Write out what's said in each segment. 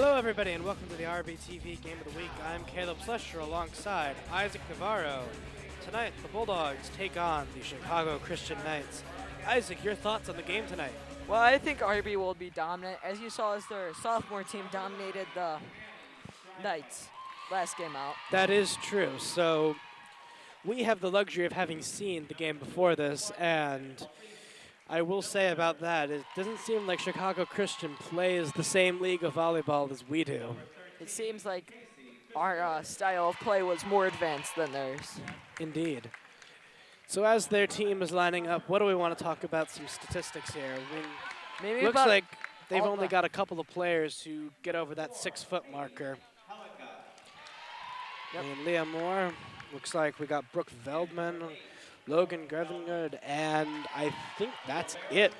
Hello, everybody, and welcome to the RBTV Game of the Week. I'm Caleb Flesher alongside Isaac Navarro. Tonight, the Bulldogs take on the Chicago Christian Knights. Isaac, your thoughts on the game tonight? Well, I think RB will be dominant. As you saw, as their sophomore team dominated the Knights last game out. That is true. So, we have the luxury of having seen the game before this, and I will say about that, it doesn't seem like Chicago Christian plays the same league of volleyball as we do. It seems like our style of play was more advanced than theirs. Indeed. So as their team is lining up, what do we want to talk about? Some statistics here. Maybe Looks about like they've all only the- got a couple of players who get over that 6-foot marker. Yep. And Leah Moore, looks like we got Brooke Veldman, Logan Grevingard, and I think that's it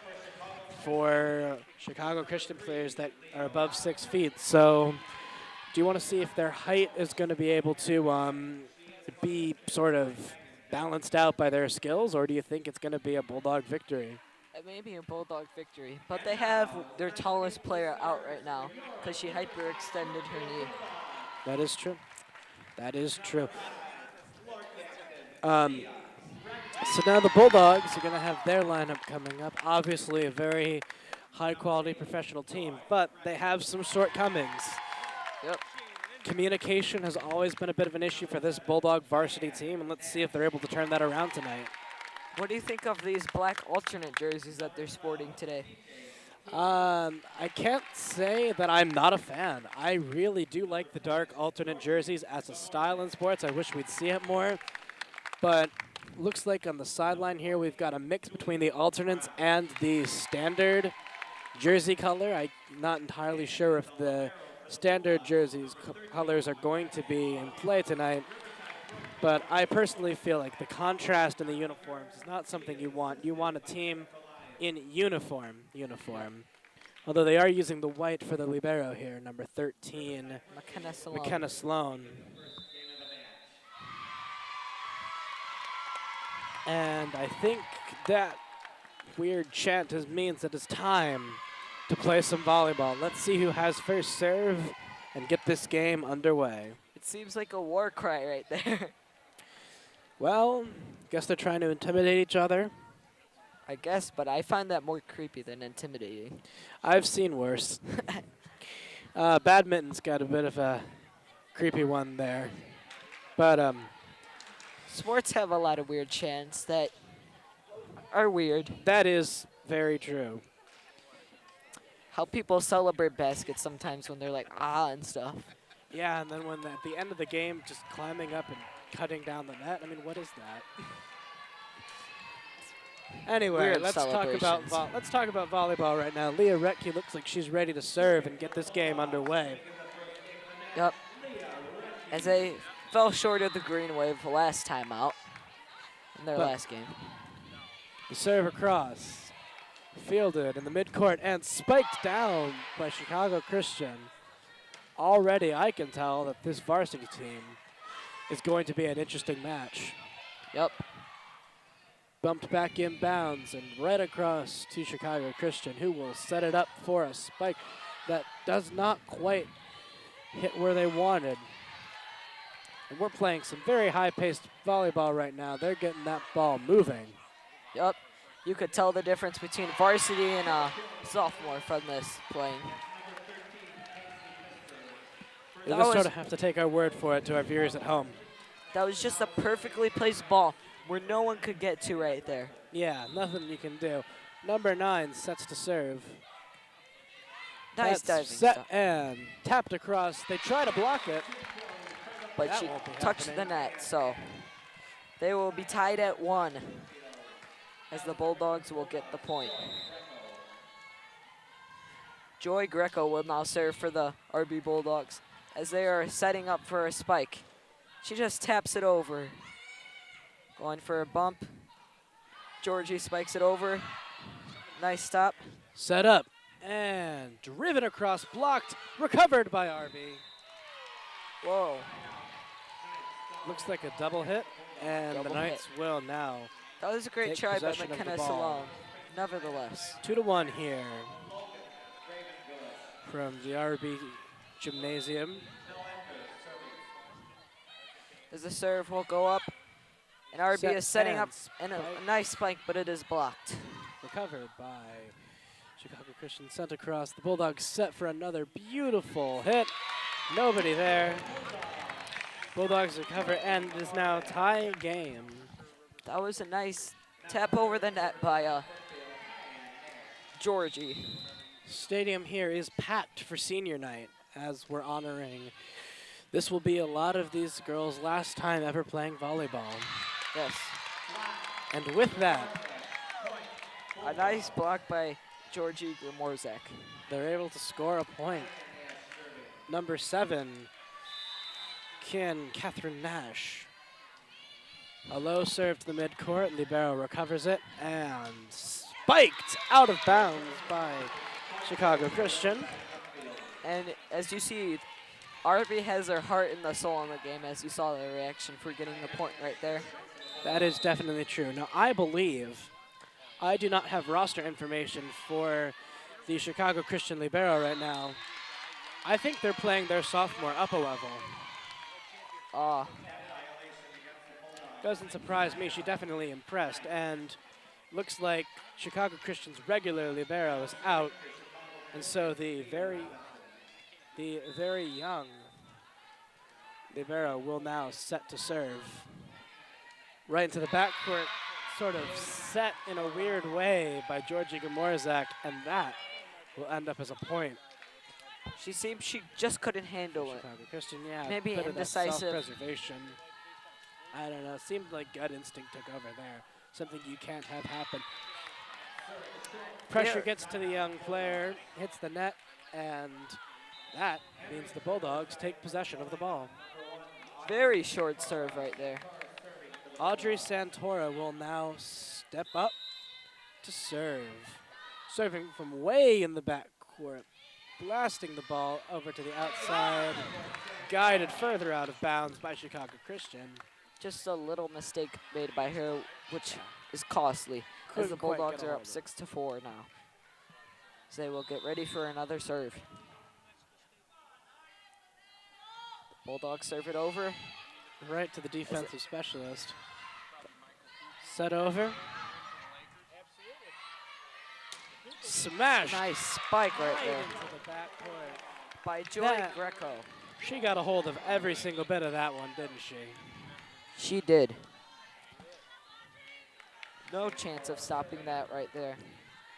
for Chicago Christian players that are above 6 feet. So do you want to see if their height is going to be able to be sort of balanced out by their skills, or do you think it's going to be a Bulldog victory? It may be a Bulldog victory, but they have their tallest player out right now because she hyperextended her knee. That is true. That is true. So now the Bulldogs are going to have their lineup coming up. Obviously a very high-quality professional team, but they have some shortcomings. Yep. Communication has always been a bit of an issue for this Bulldog varsity team, and let's see if they're able to turn that around tonight. What do you think of these black alternate jerseys that they're sporting today? I can't say that I'm not a fan. I really do like the dark alternate jerseys as a style in sports. I wish we'd see it more. But looks like on the sideline here we've got a mix between the alternates and the standard jersey color. I'm not entirely sure if the standard jerseys colors are going to be in play tonight. But I personally feel like the contrast in the uniforms is not something you want. You want a team in uniform. Although they are using the white for the libero here, number 13, McKenna Sloan. And I think that weird chant means that it's time to play some volleyball. Let's see who has first serve and get this game underway. It seems like a war cry right there. Well, guess they're trying to intimidate each other. I guess, but I find that more creepy than intimidating. I've seen worse. Badminton's got a bit of a creepy one there. But Sports have a lot of weird chants that are weird. that is very true. How people celebrate baskets sometimes when they're like, ah, and stuff. Yeah, and then when at the end of the game, just climbing up and cutting down the net. I mean, what is that? Anyway, Weird let's talk about volleyball right now. Leah Retke looks like she's ready to serve and get this game underway. Yep. As they fell short of the green wave last time out in their last game. The serve across, fielded in the midcourt and spiked down by Chicago Christian. Already, I can tell that this varsity team is going to be an interesting match. Yep. Bumped back inbounds and right across to Chicago Christian, who will set it up for a spike that does not quite hit where they wanted. And we're playing some very high-paced volleyball right now. They're getting that ball moving. Yep. You could tell the difference between varsity and sophomore from this playing. We just sort of have to take our word for it to our viewers at home. That was just a perfectly placed ball where no one could get to right there. Yeah, nothing you can do. Number 9 sets to serve. Nice That's diving set stuff. and tapped across. They try to block it. But That she won't be touched the happening. net, so they will be tied at 1 as the Bulldogs will get the point. Joy Greco will now serve for the RB Bulldogs as they are setting up for a spike. She just taps it over. Going for a bump. Georgie spikes it over. Nice stop. Set up and driven across, blocked, recovered by RB. Whoa. Looks like a double hit, and Double the Knights will now That was a great take try by possession of the McKenna ball. Salone. Nevertheless. 2-1 here from the RB gymnasium. As the serve will go up. And RB Set is setting up and in a spike. nice spike, but it is blocked. Recovered by Chicago Christian, sent across. The Bulldogs set for another beautiful hit. Nobody there. Bulldogs recover, and it is now tie game. That was a nice tap over the net by Georgie. Stadium here is packed for senior night as we're honoring. This will be a lot of these girls' last time ever playing volleyball. Yes. And with that, A nice block by Georgie Grimorzak. they're able to score a point. Number 7, Catherine Nash. A low serve to the midcourt. Libero recovers it and spiked out of bounds by Chicago Christian. And as you see, RB has their heart and the soul in the game, as you saw the reaction for getting the point right there. That is definitely true. Now, I believe, I do not have roster information for the Chicago Christian Libero right now. I think they're playing their sophomore up a level. Doesn't surprise me. She definitely impressed. And looks like Chicago Christian's regular libero is out. And so the very young libero will now set to serve. Right into the backcourt, sort of set in a weird way by Georgie Gamorzak, and that will end up as a point. She seemed she just couldn't handle it. Chicago Christian, yeah. Maybe a bit of that indecisive. self-preservation. I don't know. Seemed like gut instinct took over there. Something you can't have happen. Pressure gets to the young player, hits the net, and that means the Bulldogs take possession of the ball. Very short serve right there. Audrey Santora will now step up to serve. Serving from way in the backcourt, blasting the ball over to the outside, guided further out of bounds by Chicago Christian. Just a little mistake made by her, which is costly, as Couldn't the quite Bulldogs get a are hold up of it. 6-4 now. So they will get ready for another serve. Bulldogs serve it over. Right to the defensive specialist. Set over. Smash. Nice spike right Right there into the backcourt. by Joy That- Greco. She got a hold of every single bit of that one, didn't she? She did. No chance of stopping that right there.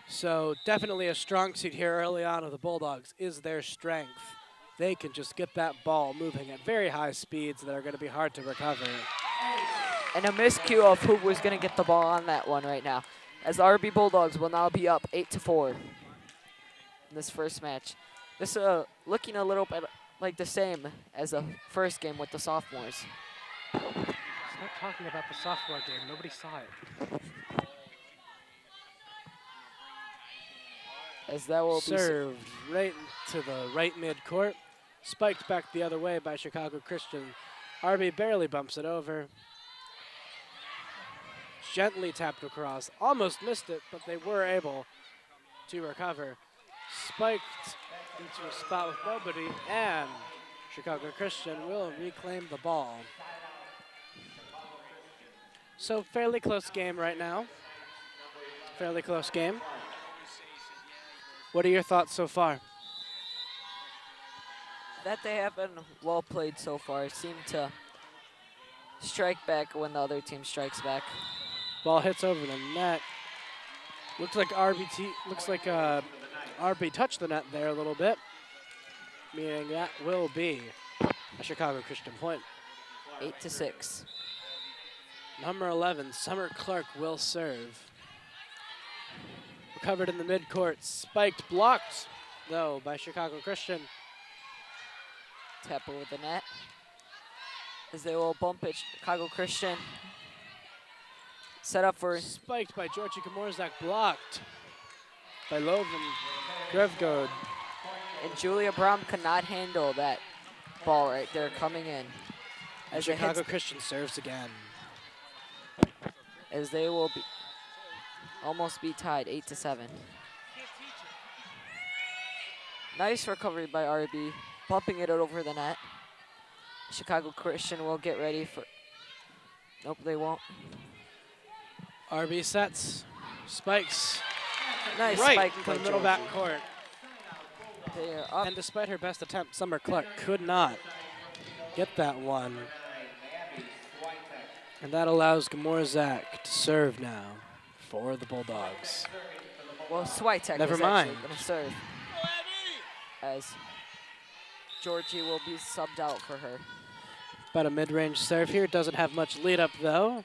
So definitely a strong suit here early on of the Bulldogs is their strength. They can just get that ball moving at very high speeds that are going to be hard to recover. And a miscue of who was going to get the ball on that one right now, as the RB Bulldogs will now be up 8-4 in this first match. This looking a little bit like the same as the first game with the sophomores. Stop talking about the sophomore game. Nobody saw it. As that will be Served right to the right mid-court. Spiked back the other way by Chicago Christian. RB barely bumps it over. Gently tapped across. Almost missed it, but they were able to recover. Spiked into a spot with nobody, and Chicago Christian will reclaim the ball. So fairly close game right now. Fairly close game. What are your thoughts so far? that they have been well played so far. Seem to strike back when the other team strikes back. Ball hits over the net. Looks like RB touched the net there a little bit, meaning that will be a Chicago Christian point. 8-6. Number 11, Summer Clark will serve. Recovered in the midcourt, spiked, blocked, though, by Chicago Christian. Tap over the net. As they will bump it, Chicago Christian. Set up for Spiked by Georgie Gamorzak, blocked by Lovan Grevgod. and Julia Brom could not handle that ball right there coming in. As it Chicago hits, Christian serves again. as they will be almost be tied 8-7. Nice recovery by RB. bumping it over the net. Chicago Christian will get ready for. Nope, they won't. RB sets, spikes Nice right spike into by the middle Georgie. back court. They are up. And despite her best attempt, Summer Clark could not get that one. And that allows Gamorzak to serve now for the Bulldogs. Well, Switek Never is mind. actually going to serve. As Georgie will be subbed out for her. About a mid-range serve here. Doesn't have much lead up though.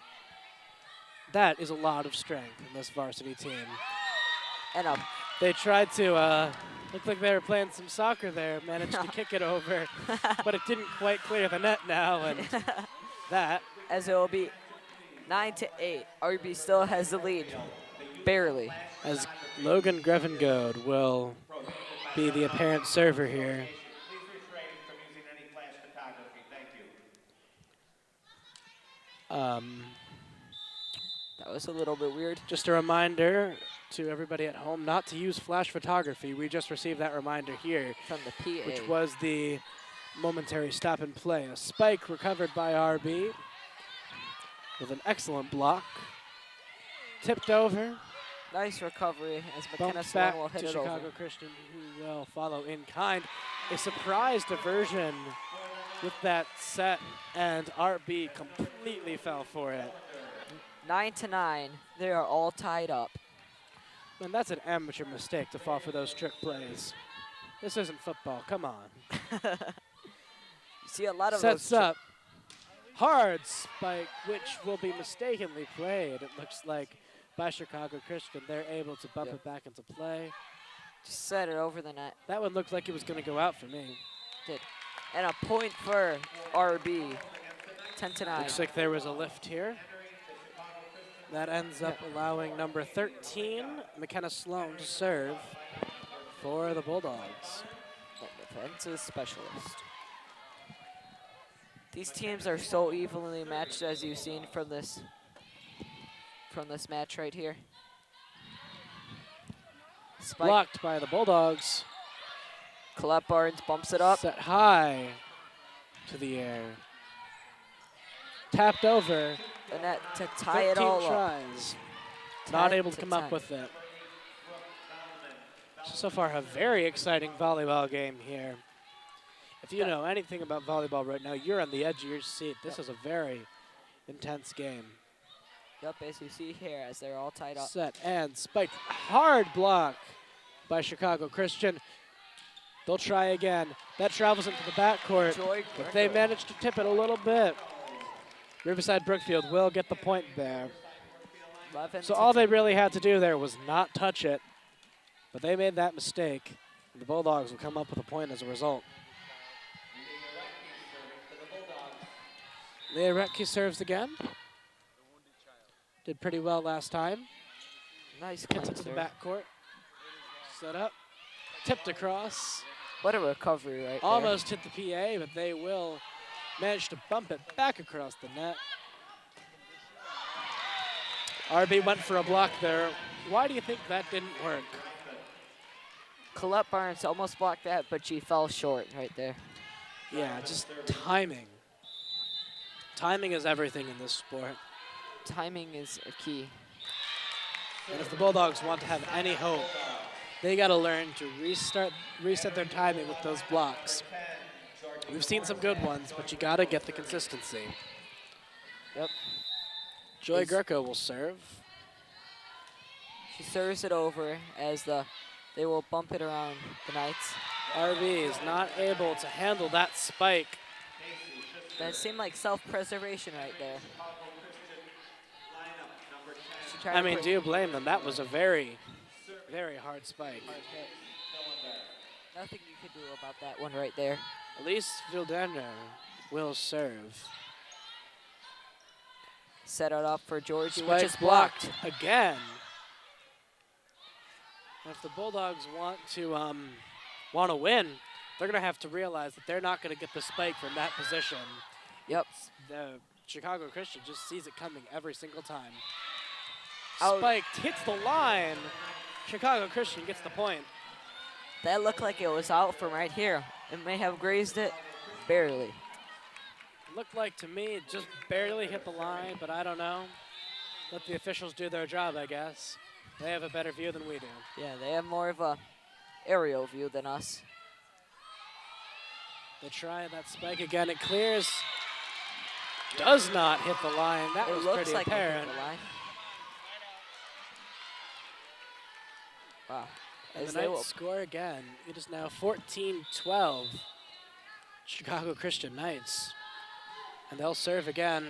That is a lot of strength in this varsity team. And up. They tried to, look like they were playing some soccer there, managed to kick it over, but it didn't quite clear the net now, and that. As it will be 9-8. RB still has the lead, barely. As Logan Grevengode will be the apparent server here. That was a little bit weird. Just a reminder to everybody at home not to use flash photography. We just received that reminder here, From the PA. which was the momentary stop and play. A spike recovered by RB with an excellent block. Tipped over. Nice recovery as McKenna Bumps Sloan back will hit to it Chicago over. Christian, who will follow in kind. A surprise diversion with that set, and RB completely fell for it. 9-9. They are all tied up. And that's an amateur mistake to fall for those trick plays. This isn't football. Come on. You see a lot of Sets those. up. Hard spike, which will be mistakenly played, it looks like, by Chicago Christian. They're able to bump it back into play. Just set it over the net. That one looked like it was going to go out for me. Did. And a point for RB. 10-9. Looks like there was a lift here. That ends up allowing number 13, McKenna Sloan, to serve for the Bulldogs. Defensive specialist. These teams are so evenly matched, as you've seen from this match right here. Spike. Blocked by the Bulldogs. Colette Barnes bumps it up. Set high to the air. Tapped over. The net to tie it 13 all up. tries. Not 10 able to come up 10. with it. So far, a very exciting volleyball game here. If you know anything about volleyball right now, you're on the edge of your seat. This is a very intense game. Yep, as you see here, as they're all tied up. Set and spiked. Hard block by Chicago Christian. They'll try again. That travels into the backcourt, Joy but they managed to tip it a little bit. Riverside Brookfield will get the point there. 11 So to all 10. they really had to do there was not touch it, but they made that mistake. The Bulldogs will come up with a point as a result. Leah Retke serves again. Did pretty well last time. Nice Gets clean it to the serve. backcourt. Set up. Tipped across. What a recovery right Almost hit the PA, but they will manage to bump it back across the net. RB went for a block there. Why do you think that didn't work? there. Colette Barnes almost blocked that, but she fell short right there. Yeah, just timing. Timing is everything in this sport. Timing is a key. And if the Bulldogs want to have any hope, they got to learn to reset their timing with those blocks. We've seen some good ones, but you got to get the consistency. Yep. Joy Greco will serve. She serves it over as they will bump it around the Knights. RB is not able to handle that spike. That seemed like self-preservation right there. She tried I to mean, put- do you blame them? That was a very, very hard spike. hard hit. Nothing you could do about that one right there. Elise Vildaner will serve. Set it up for Georgie, Spike which is blocked. again. And if the Bulldogs want to win, they're going to have to realize that they're not going to get the spike from that position. Yep. The Chicago Christian just sees it coming every single time. Out. Spiked, hits the line. Chicago Christian gets the point. that looked like it was out from right here. It may have grazed it, barely. Looked like to me it just barely hit the line, but I don't know. Let the officials do their job, I guess. They have a better view than we do. Yeah, they have more of a aerial view than us. They try that spike again. It clears. Does not hit the line. That was looks pretty like apparent. it hit the line. Wow. And As the they Knights score again. It is now 14-12. Chicago Christian Knights. And they'll serve again.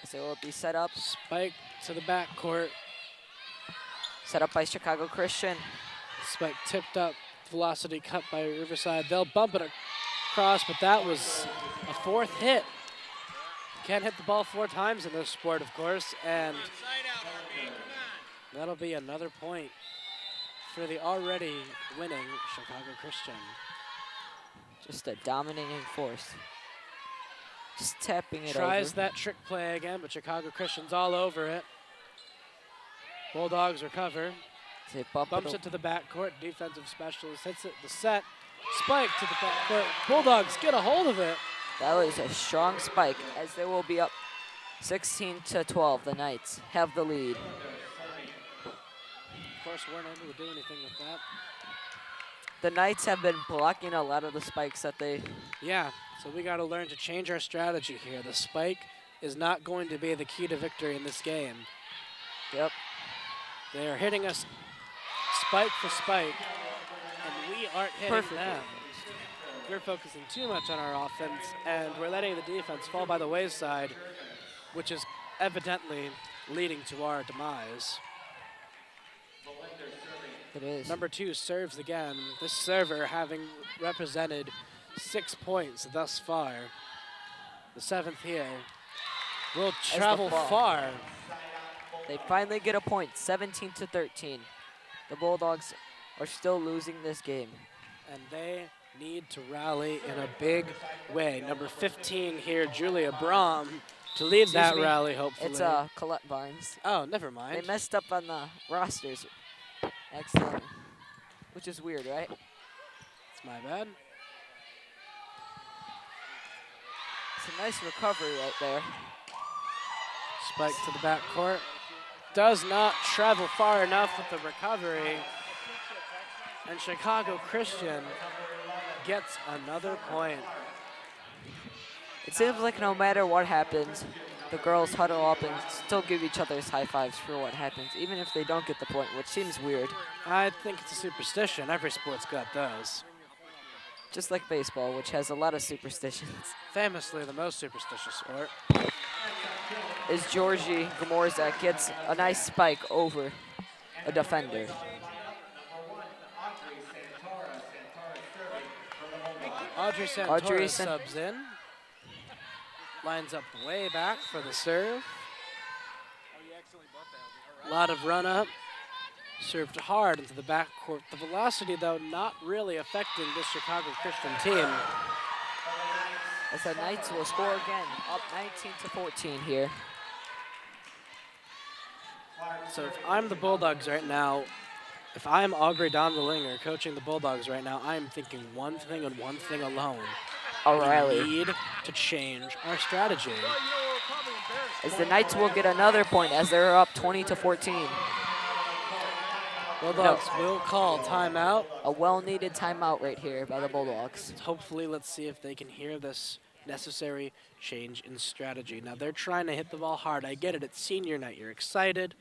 as they will be set up. Spike to the backcourt. Set up by Chicago Christian. Spike tipped up. Velocity cut by Riverside. They'll bump it across, but that was a fourth hit. Can't hit the ball 4 times in this sport, of course, and that'll be another point for the already winning Chicago Christian. Just a dominating force. Just tapping it Tries over. that trick play again, but Chicago Christian's all over it. Bulldogs recover. They Bumps it to the backcourt. Defensive specialist hits it. The set. Spike to the backcourt. Bulldogs get a hold of it. That was a strong spike, as they will be up 16-12. The Knights have the lead. Of course, weren't able to do anything with that. The Knights have been blocking a lot of the spikes that they... Yeah, so we got to learn to change our strategy here. The spike is not going to be the key to victory in this game. Yep. They are hitting us spike for spike, and we aren't hitting them. We're focusing too much on our offense, and we're letting the defense fall by the wayside, which is evidently leading to our demise. It is. Number 2 serves again. This server having represented 6 points thus far. The 7th here will travel far. They finally get a point, 17-13. The Bulldogs are still losing this game. And they need to rally in a big way. Number 15 here, Julia Brahm, to lead that rally, hopefully. It's Colette Barnes. Oh, never mind. They messed up on the rosters accidentally, which is weird, right? It's my bad. It's a nice recovery right there. Spike to the backcourt. Does not travel far enough with the recovery. And Chicago Christian gets another point. It seems like no matter what happens, the girls huddle up and still give each other's high fives for what happens, even if they don't get the point, which seems weird. I think it's a superstition. Every sport's got those. Just like baseball, which has a lot of superstitions. Famously the most superstitious sport. Is Georgie Gamorzak gets a nice spike over a defender. Audrey Santora subs in. Lines up way back for the serve. A lot of run up. Served hard into the backcourt. The velocity, though, not really affecting this Chicago Christian team. As the Knights will score again, up 19-14 here. So if I'm the Bulldogs right now, if I'm Aubrey Donvalinger coaching the Bulldogs right now, I'm thinking one thing and one thing alone. O'Reilly. We need to change our strategy. As the Knights will get another point as they're up 20-14. Bulldogs will call timeout. A well-needed timeout right here by the Bulldogs. Hopefully, let's see if they can hear this necessary change in strategy. Now, they're trying to hit the ball hard. I get it. It's senior night. You're excited.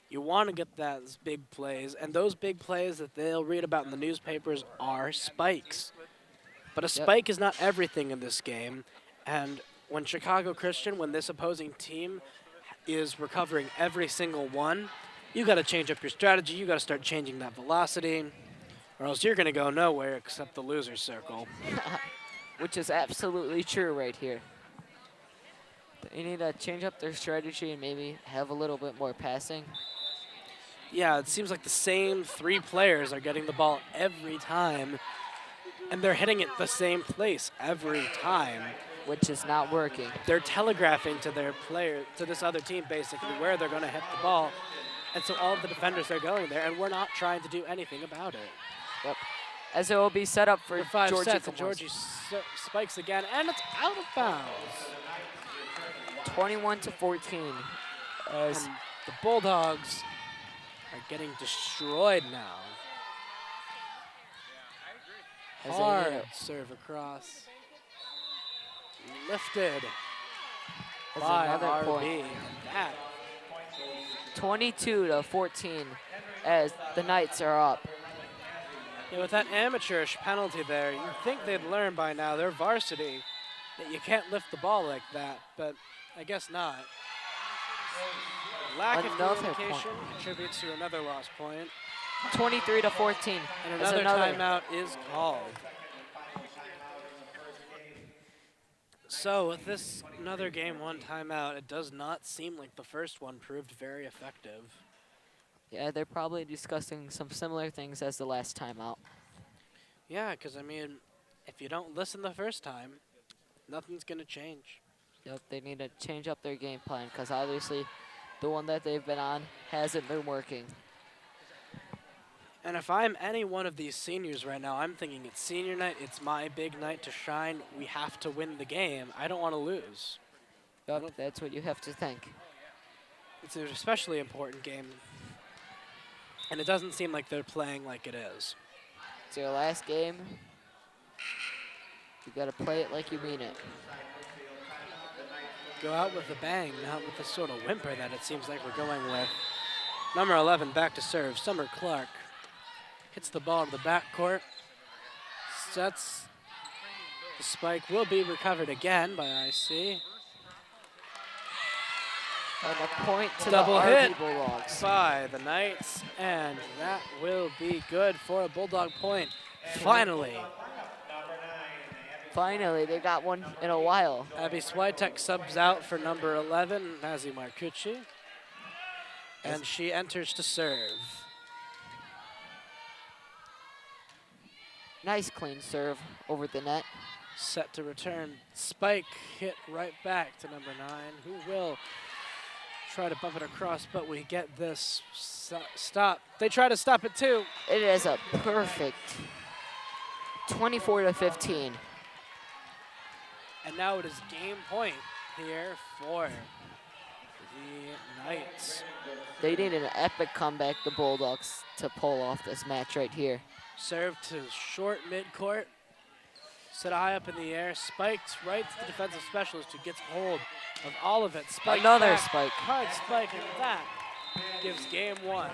You want to get those big plays, and those big plays that they'll read about in the newspapers are spikes. But a spike is not everything in this game, and when Chicago Christian, when this opposing team is recovering every single one, you got to change up your strategy. You got to start changing that velocity, or else you're going to go nowhere except the loser's circle. Which is absolutely true right here. They need to change up their strategy and maybe have a little bit more passing. Yeah, it seems like the same 3 players are getting the ball every time, and they're hitting it the same place every time. Which is not working. They're telegraphing to their player, to this other team, basically, where they're going to hit the ball, And so all of the defenders are going there, and we're not trying to do anything about it. Yep. As it will be set up for For 5 Georgie sets, and Comoros. Georgie spikes again, and it's out of bounds. 21-14. As And the Bulldogs are getting destroyed now. As they Hard need serve across. Lifted As by another RB. point. And that 22-14 as the Knights are up. Yeah, with that amateurish penalty there, you'd think they'd learn by now, they're varsity, that you can't lift the ball like that, but I guess not. Lack of Another communication point. contributes to another lost point, 23-14. and as another timeout is called. So with this another game 1 timeout, it does not seem like the first one proved very effective. Yeah, they're probably discussing some similar things as the last timeout. Yeah, because I mean, if you don't listen the first time, nothing's going to change. Yep, they need to change up their game plan because obviously the one that they've been on hasn't been working. And if I'm any one of these seniors right now, I'm thinking it's senior night, it's my big night to shine, we have to win the game. I don't want to lose. Yep, that's what you have to think. It's an especially important game, and it doesn't seem like they're playing like it is. It's your last game. You got to play it like you mean it. Go out with a bang, not with the sort of whimper that it seems like we're going with. Number 11 back to serve, Summer Clark. Hits the ball to the backcourt. Sets. The spike will be recovered again by IC. And a point to Double the hit RB Bulldogs. By the Knights, and that will be good for a Bulldog point. Finally, Finally, they got one in a while. Abby Switek subs out for number 11, Nazi Marcucci, and she enters to serve. Nice clean serve over the net. Set to return. Spike hit right back to number 9, who will try to bump it across, but we get this stop. They try to stop it too. It is a perfect 24-15. And now it is game point here for the Knights. They need an epic comeback, the Bulldogs, to pull off this match right here. Serve to short midcourt. Set high up in the air. Spiked right to the defensive specialist who gets hold of all of it. Spiked Another back, spike. Hard spike, and that gives game 1.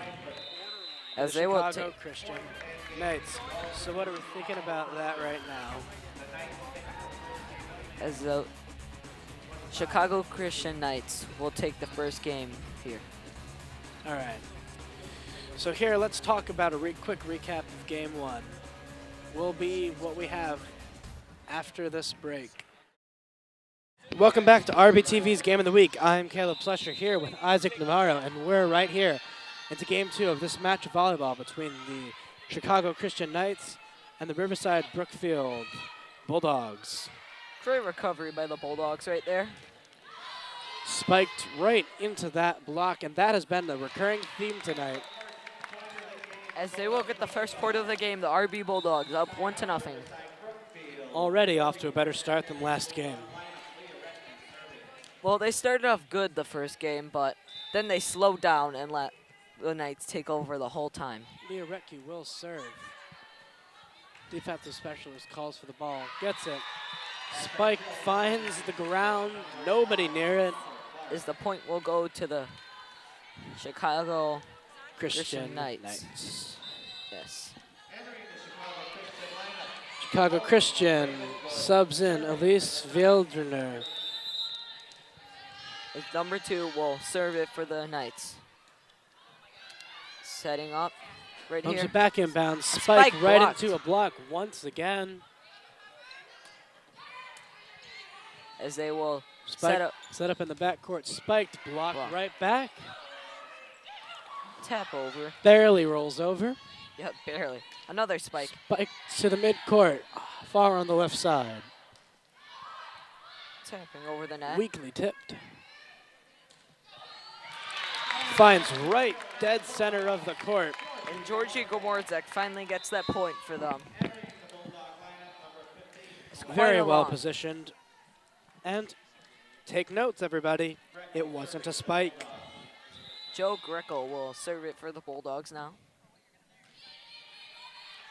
As the they will Chicago Christian Knights. So what are we thinking about that right now? as the Chicago Christian Knights will take the first game here. All right. So here, let's talk about a quick recap of game 1. Will be what we have after this break. Welcome back to RBTV's Game of the Week. I'm Caleb Plesher here with Isaac Navarro, and we're right here into game 2 of this match of volleyball between the Chicago Christian Knights and the Riverside Brookfield Bulldogs. Great recovery by the Bulldogs right there. Spiked right into that block, and that has been the recurring theme tonight. As they will get the first point of the game, the RB Bulldogs up 1-0. Already off to a better start than last game. Well, they started off good the first game, but then they slowed down and let the Knights take over the whole time. Leah Retke will serve. Defensive specialist calls for the ball, gets it. Spike finds the ground, nobody near it. As the point will go to the Chicago Christian Knights. Yes. Chicago Christian subs in Elise Vildrener. As number 2 will serve it for the Knights. Setting up right Bumps here. it back inbound. Spike right blocked. into a block once again. As they will Spike set up in the backcourt. Spiked, blocked Block. right back. tap over. Barely rolls over. Yep, barely. Another spike. Spike to the midcourt, far on the left side. Tapping over the net. Weakly tipped. Finds right dead center of the court. And Georgie Gomorzek finally gets that point for them. It's quite Very a well long. positioned. And take notes, everybody. It wasn't a spike. Joe Greco will serve it for the Bulldogs now.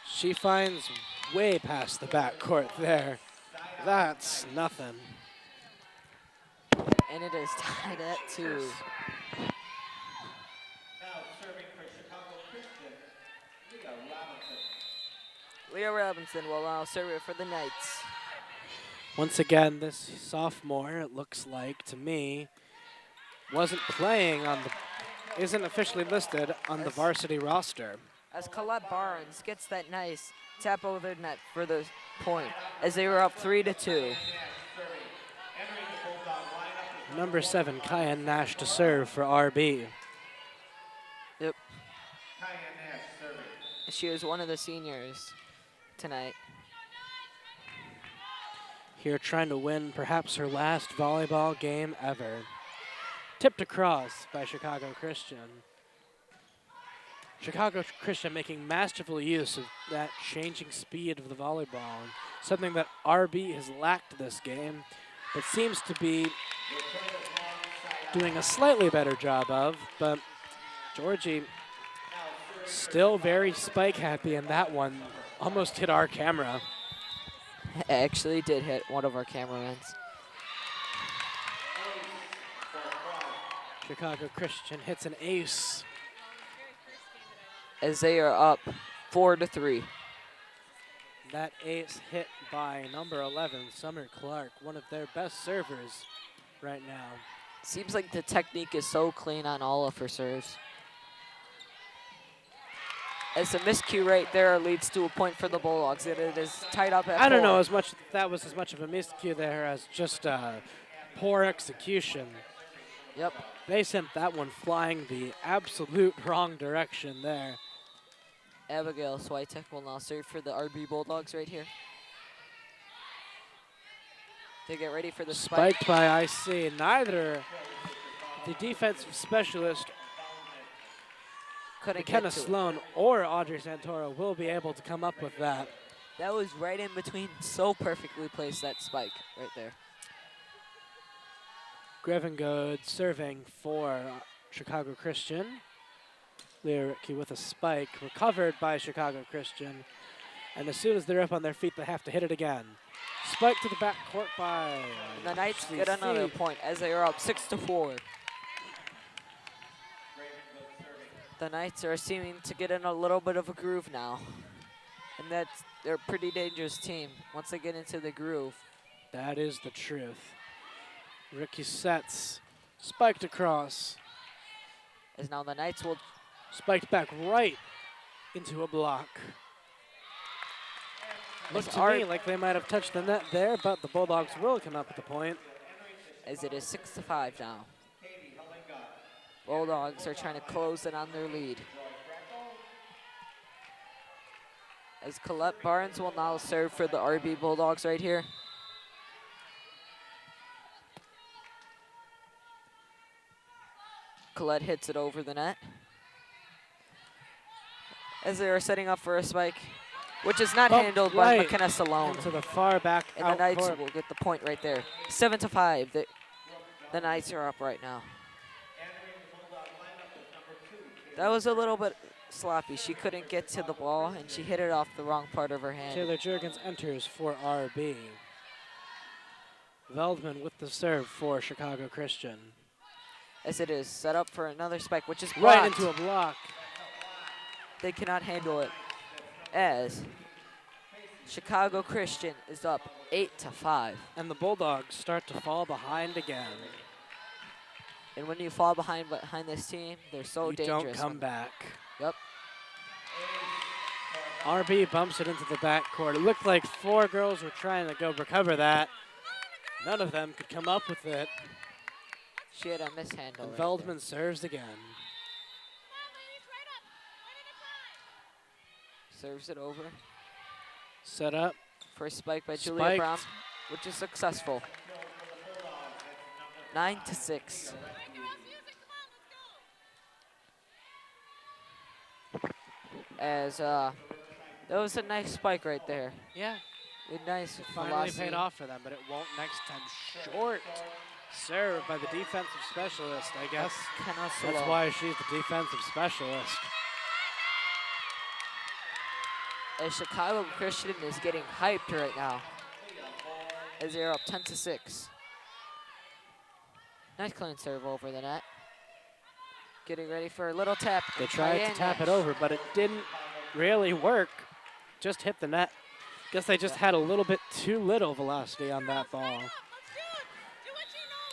She finds way past the backcourt there. That's nothing. And it is tied at 2. Leah Robinson will now serve it for the Knights. Once again, this sophomore, it looks like to me, wasn't playing on the, isn't officially listed on the varsity roster. As Colette Barnes gets that nice tap over the net for the point, as they were up 3-2. Number 7, Kaya Nash to serve for RB. Yep. She is one of the seniors tonight. Here trying to win perhaps her last volleyball game ever. Tipped across by Chicago Christian. Chicago Christian making masterful use of that changing speed of the volleyball, something that RB has lacked this game, but seems to be doing a slightly better job of. But Georgie still very spike happy, and that one almost hit our camera. It actually did hit one of our cameramans. Chicago Christian hits an ace. As they are up 4-3. That ace hit by number 11, Summer Clark, one of their best servers right now. Seems like the technique is so clean on all of her serves. As a miscue right there leads to a point for the Bulldogs. It is tied up at 4. I don't know as much that was as much of a miscue there as just poor execution. Yep. They sent that one flying the absolute wrong direction there. Abigail Switek will now serve for the RB Bulldogs right here. They get ready for the spike. Spiked by IC. Neither the defensive specialist, Couldn't McKenna get to it. Sloan or Audrey Santoro, will be able to come up with that. That was right in between. So perfectly placed, that spike right there. Grevengode serving for Chicago Christian. Leah Ritke with a spike, recovered by Chicago Christian. And as soon as they're up on their feet, they have to hit it again. Spike to the back court by And the Knights CC. get another point as they are up 6-4. The Knights are seeming to get in a little bit of a groove now. And they're a pretty dangerous team once they get into the groove. That is the truth. Ricky sets, spiked across, As now the Knights will spiked back right into a block. Looked to me like they might have touched the net there, but the Bulldogs will come up with the point. as it is 6-5 now. Bulldogs are trying to close in on their lead. As Colette Barnes will now serve for the RB Bulldogs right here. Colette hits it over the net. As they are setting up for a spike, which is not Bumped handled by right McKenna Salone. into the far back And the out Knights court. will get the point right there. 7-5. The Knights are up right now. That was a little bit sloppy. She couldn't get to the ball, and she hit it off the wrong part of her hand. Taylor Jurgens enters for RB. Veldman with the serve for Chicago Christian. As it is set up for another spike, which is blocked. Right into a block. They cannot handle it. As Chicago Christian is up 8-5. And the Bulldogs start to fall behind again. And when you fall behind this team, they're so You dangerous. don't come back. Yep. RB bumps it into the backcourt. It looked like 4 girls were trying to go recover that. None of them could come up with it. She had a mishandle. And right Veldman there. serves again. Serves it over Set up. for a spike by Julia Spiked. Brown, which is successful. 9-6. As that was a nice spike right there. Yeah, With nice finally velocity. paid off for them, but it won't next time. Short serve by the defensive specialist, I guess. That's why she's the defensive specialist. As Chicago Christian is getting hyped right now. As they're up 10-6. Nice clean serve over the net. Getting ready for a little tap. They tried to tap it over, but it didn't really work. Just hit the net. Guess they just had a little bit too little velocity on that ball.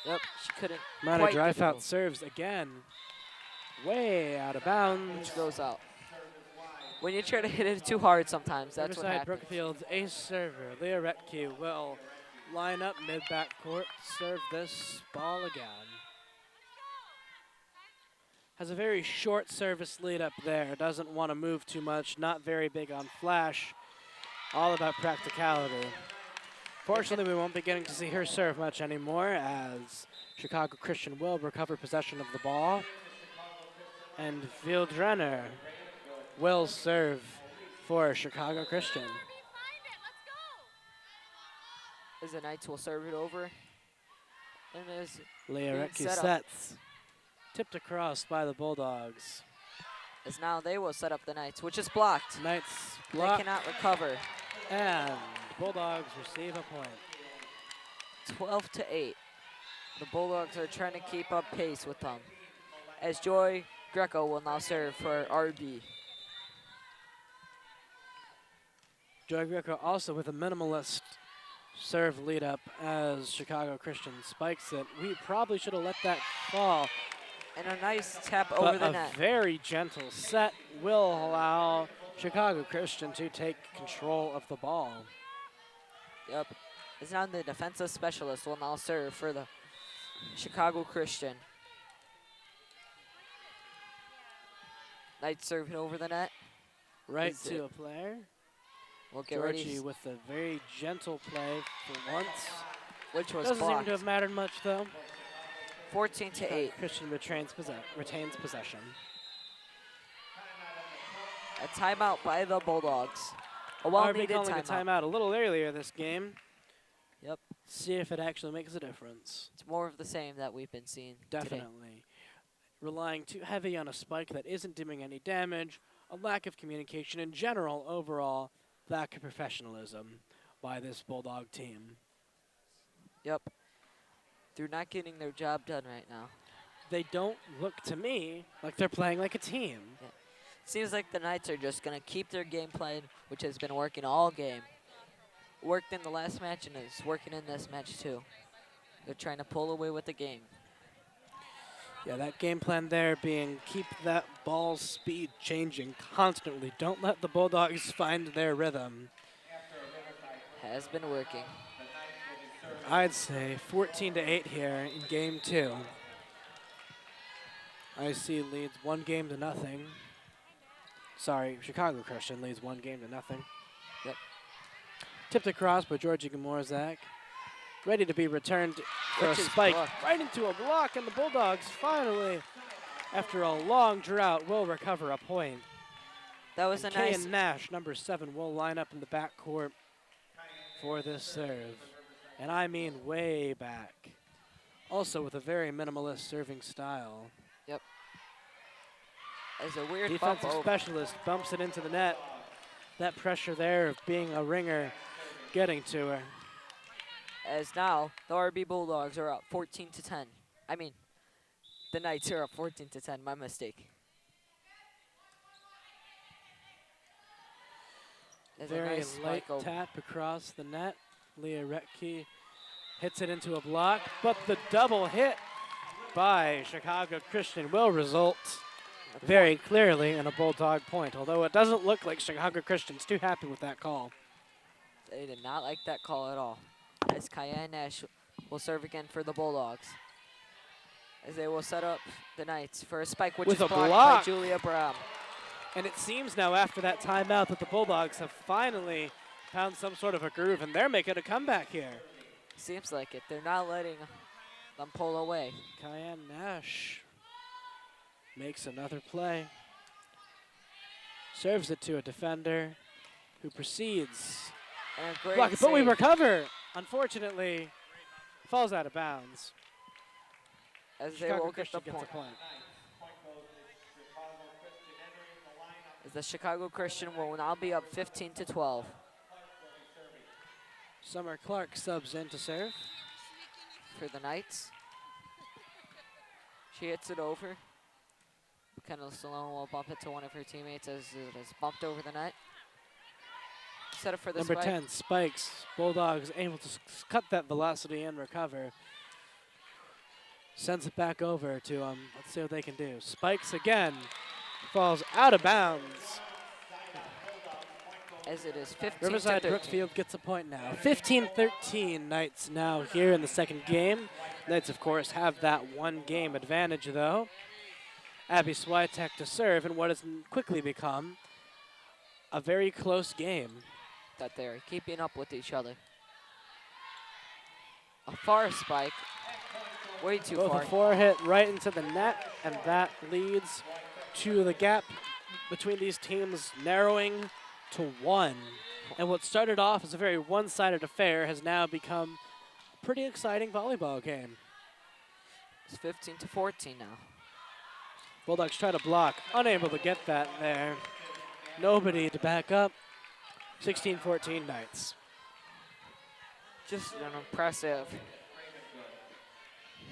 Yep, she couldn't. Amount of Dryfout serves again. Way out of bounds. Which goes out. When you try to hit it too hard sometimes, that's what Riverside happens. Brookfield's ace server, Leah Retke, will line up mid-back court, serve this ball again. Has a very short service lead up there. Doesn't want to move too much. Not very big on flash. All about practicality. Fortunately, we won't be getting to see her serve much anymore as Chicago Christian will recover possession of the ball. And Vildrenner will serve for Chicago Christian. As the Knights will serve it over. And as Leah being Retke set up. sets. Tipped across by the Bulldogs. As now they will set up the Knights, which is blocked. Knights They block, cannot recover. and Bulldogs receive a point. 12-8. The Bulldogs are trying to keep up pace with them. As Joy Greco will now serve for RB. Joy Greco also with a minimalist serve lead up as Chicago Christian spikes it. We probably should have let that fall. And a nice tap But over the a net. very gentle set will allow Chicago Christian to take control of the ball. Yep. It's now the defensive specialist will now serve for the Chicago Christian. Knights serving over the net. Right Is to it- a player. We'll get Georgie ready, with a very gentle play for once. which was Doesn't seem blocked. to have mattered much though. 14-8. Christian retains possession. A timeout by the Bulldogs. A RB well-needed calling a timeout. timeout a little earlier this game. Yep. See if it actually makes a difference. It's more of the same that we've been seeing today. Definitely. Relying too heavy on a spike that isn't doing any damage, a lack of communication in general, overall, lack of professionalism by this Bulldog team. Yep. They're not getting their job done right now. They don't look to me like they're playing like a team. Seems like the Knights are just going to keep their game plan, which has been working all game. Worked in the last match and is working in this match too. They're trying to pull away with the game. Yeah, that game plan there being keep that ball speed changing constantly. Don't let the Bulldogs find their rhythm. Has been working. I'd say 14-8 here in game 2. IC leads 1-0. Sorry, Chicago Christian leads 1-0. Yep. Tipped across by Georgie Gamorzak. Ready to be returned for Which a is spike blocked. right into a block, and the Bulldogs finally, after a long drought, will recover a point. That was a And nice. Kayan Nash, number 7, will line up in the backcourt for this serve. And I mean way back. Also with a very minimalist serving style. As a weird bump Defensive over. specialist bumps it into the net. That pressure there of being a ringer getting to her. As now the RB Bulldogs are up 14-10. I mean, the Knights are up 14-10. My mistake. There's a Very nice light spike over. tap across the net. Leah Retke hits it into a block, but the double hit by Chicago Christian will result very clearly in a Bulldog point, although it doesn't look like Chicago Christian's too happy with that call. They did not like that call at all. As Kayan Nash will serve again for the Bulldogs. As they will set up the Knights for a spike, which With is a blocked block. by Julia Brown. And it seems now after that timeout that the Bulldogs have finally found some sort of a groove, and they're making a comeback here. Seems like it. They're not letting them pull away. Kayan Nash makes another play. Serves it to a defender who proceeds. And a great Block it, but we save. recover. Unfortunately, falls out of bounds. As they Chicago will get the Christian gets a point. point. As the Chicago Christian will now be up 15-12. Summer Clark subs in to serve. For the Knights. She hits it over. Kendall Stallone will bump it to one of her teammates as it is bumped over the net. Set up for the Number spike. 10, Spikes. Bulldogs able to cut that velocity and recover. Sends it back over to let's see what they can do. Spikes again. Falls out of bounds. As it is 15 Riverside to 13. Brookfield gets a point now. 15-13 Knights now here in the second game. Knights, of course, have that one game advantage, though. Abby Swiatek to serve in what has quickly become a very close game. That they're keeping up with each other. A far spike. Way too Both far. a four hit right into the net, and that leads to the gap between these teams narrowing to 1. And what started off as a very one-sided affair has now become a pretty exciting volleyball game. It's 15-14 now. Bulldogs try to block, unable to get that there. Nobody to back up. 16-14 Knights. Just an impressive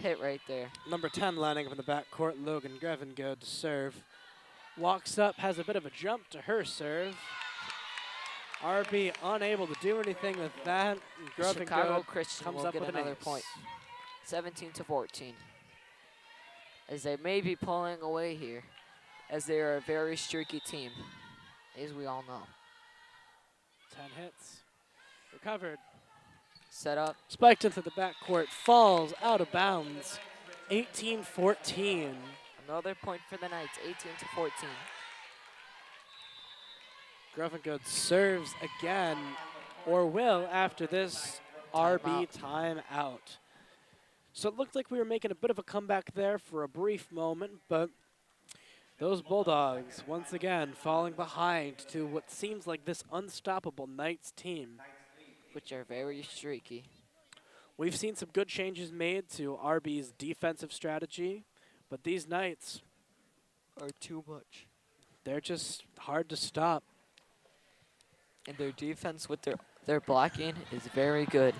hit right there. Number 10 lining up in the backcourt, Logan Grevengood to serve. Walks up, has a bit of a jump to her serve. RB unable to do anything with that. Chicago Grevengood Christian comes will up get with an another ace. point. 17-14. As they may be pulling away here, as they are a very streaky team, as we all know. 10 hits. Recovered. Set up. Spiked into the backcourt. Falls out of bounds. 18-14. Another point for the Knights, 18-14. Grevengood serves again, or will after this RB timeout. So it looked like we were making a bit of a comeback there for a brief moment, but those Bulldogs, once again, falling behind to what seems like this unstoppable Knights team. Which are very streaky. We've seen some good changes made to RB's defensive strategy, but these Knights Are too much. they're just hard to stop. And their defense with their blocking is very good.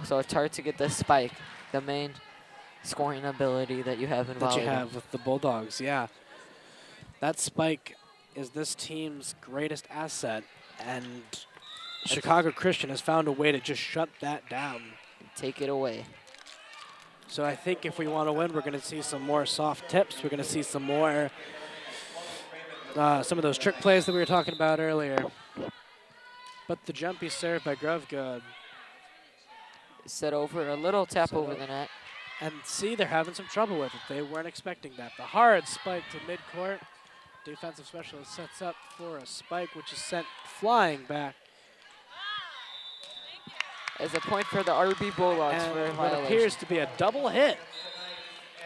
So it's hard to get the spike, the main scoring ability that you have in That volleyball. you have with the Bulldogs, yeah. That spike is this team's greatest asset, and Chicago Christian has found a way to just shut that down. Take it away. So I think if we want to win, we're going to see some more soft tips. We're going to see some more, some of those trick plays that we were talking about earlier. But the jumpy serve by Grevengood. Set over, a little tap Set over up. the net. And see, they're having some trouble with it. They weren't expecting that. The hard spike to midcourt. Defensive specialist sets up for a spike, which is sent flying back. As a point for the RB Bulldogs for And what violation. appears to be a double hit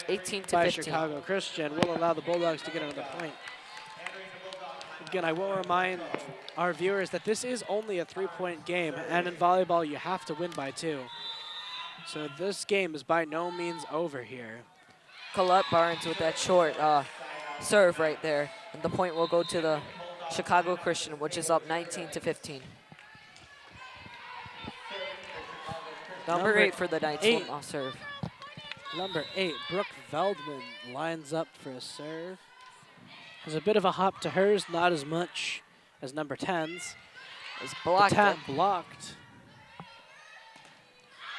18-15. by Chicago Christian will allow the Bulldogs to get another point. Again, I will remind our viewers that this is only a 3-point game, and in volleyball you have to win by 2. So this game is by no means over here. Colette Barnes with that short serve right there. And the point will go to the Chicago Christian, which is up 19-15. Number 8 for the Knights will now serve. Number 8, Brooke Veldman, lines up for a serve. Has a bit of a hop to hers, not as much as number 10's. Is The blocked. tap blocked.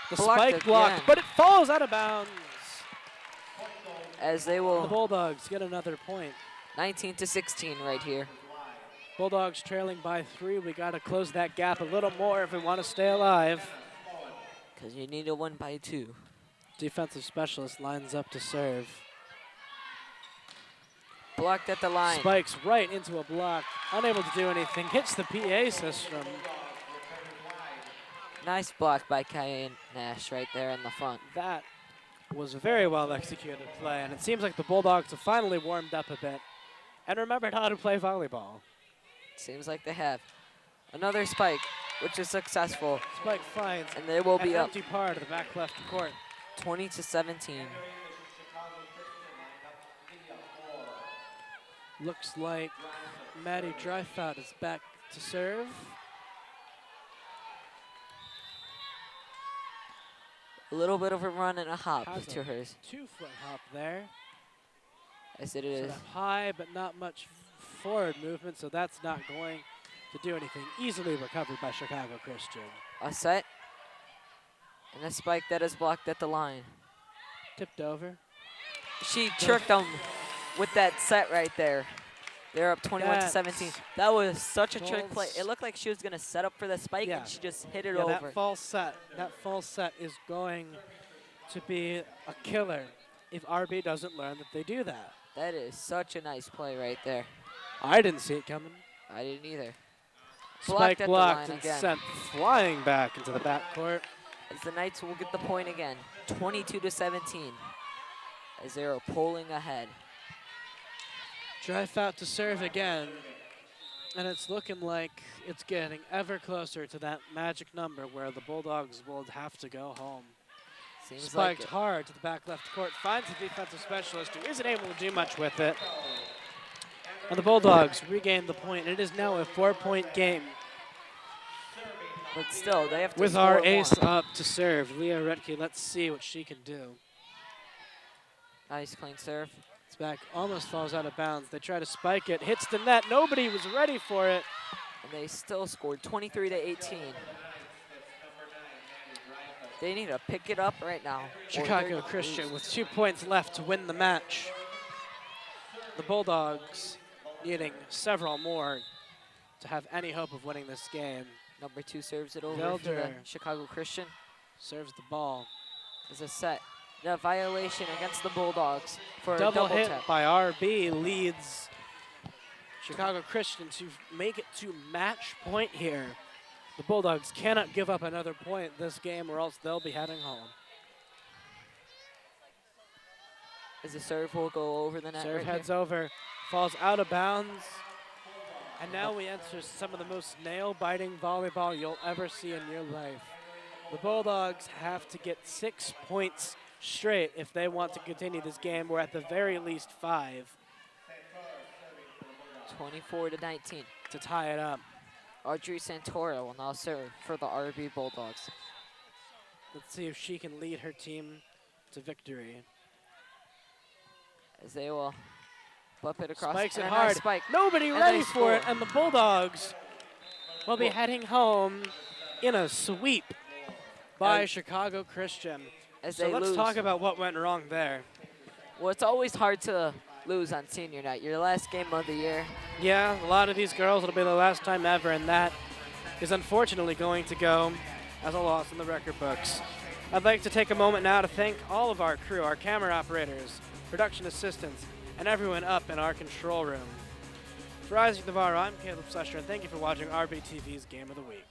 The Blocked spike blocked, again. but it falls out of bounds. As they The will Bulldogs get another point. 19-16 right here. Bulldogs trailing by 3. We got to close that gap a little more if we want to stay alive. Because you need to win by 2. Defensive specialist lines up to serve. Blocked at the line. Spikes right into a block. Unable to do anything. Hits the PA system. Nice block by Cayenne Nash right there in the front. That was a very well executed play, and it seems like the Bulldogs have finally warmed up a bit and remembered how to play volleyball. Seems like they have. Another spike, which is successful, Spike finds and they will an be up empty par to the back left court. 20-17. Looks like Maddie Dryfout is back to serve. A little bit of a run and a hop Has to a hers. 2-foot hop there. As it Sort is. of high, but not much forward movement, so that's not going to do anything. Easily recovered by Chicago Christian. A set. And a spike that is blocked at the line. Tipped over. She tricked them with that set right there. They're up 21-17. That was such a trick play. It looked like she was going to set up for the spike, and she just hit it over. That false set is going to be a killer if RB doesn't learn that they do that. That is such a nice play right there. I didn't see it coming. I didn't either. Spike Blocked blocked and again. sent flying back into the backcourt. As the Knights will get the point again, 22-17, as they are pulling ahead. Dryfout to serve again, and it's looking like it's getting ever closer to that magic number where the Bulldogs will have to go home. Seems Spiked like it. hard to the back left court, finds the defensive specialist who isn't able to do much with it. And the Bulldogs regain the point. It is now a 4-point game. But still, they have to With score our more. ace up to serve, Leah Retke, let's see what she can do. Nice clean serve. It's back, almost falls out of bounds. They try to spike it, hits the net. Nobody was ready for it. And they still scored 23-18. They need to pick it up right now. Chicago or Christian lose. with 2 points left to win the match. The Bulldogs needing several more to have any hope of winning this game. Number 2 serves it over for the Velder Chicago Christian. serves the ball. There's a set. A violation against the Bulldogs for Double a double hit tap. by RB leads Chicago Christian to make it to match point here. The Bulldogs cannot give up another point this game or else they'll be heading home. As the serve will go over the net. Serve right heads here. over, falls out of bounds. And now we enter some of the most nail-biting volleyball you'll ever see in your life. The Bulldogs have to get 6 points straight if they want to continue this game, or at the very least 5 24-19. to tie it up. Audrey Santora will now serve for the RB Bulldogs. Let's see if she can lead her team to victory. As they will bump it across. Spikes it and a nice hard. Spike. Nobody And ready they for it, score. and the Bulldogs will be Well- heading home in a sweep by And- Chicago Christian. As So they let's lose. talk about what went wrong there. Well, it's always hard to lose on senior night. Your last game of the year. Yeah, a lot of these girls, it'll be the last time ever, and that is unfortunately going to go as a loss in the record books. I'd like to take a moment now to thank all of our crew, our camera operators, production assistants, and everyone up in our control room. For Isaac Navarro, I'm Caleb Slusher, and thank you for watching RBTV's Game of the Week.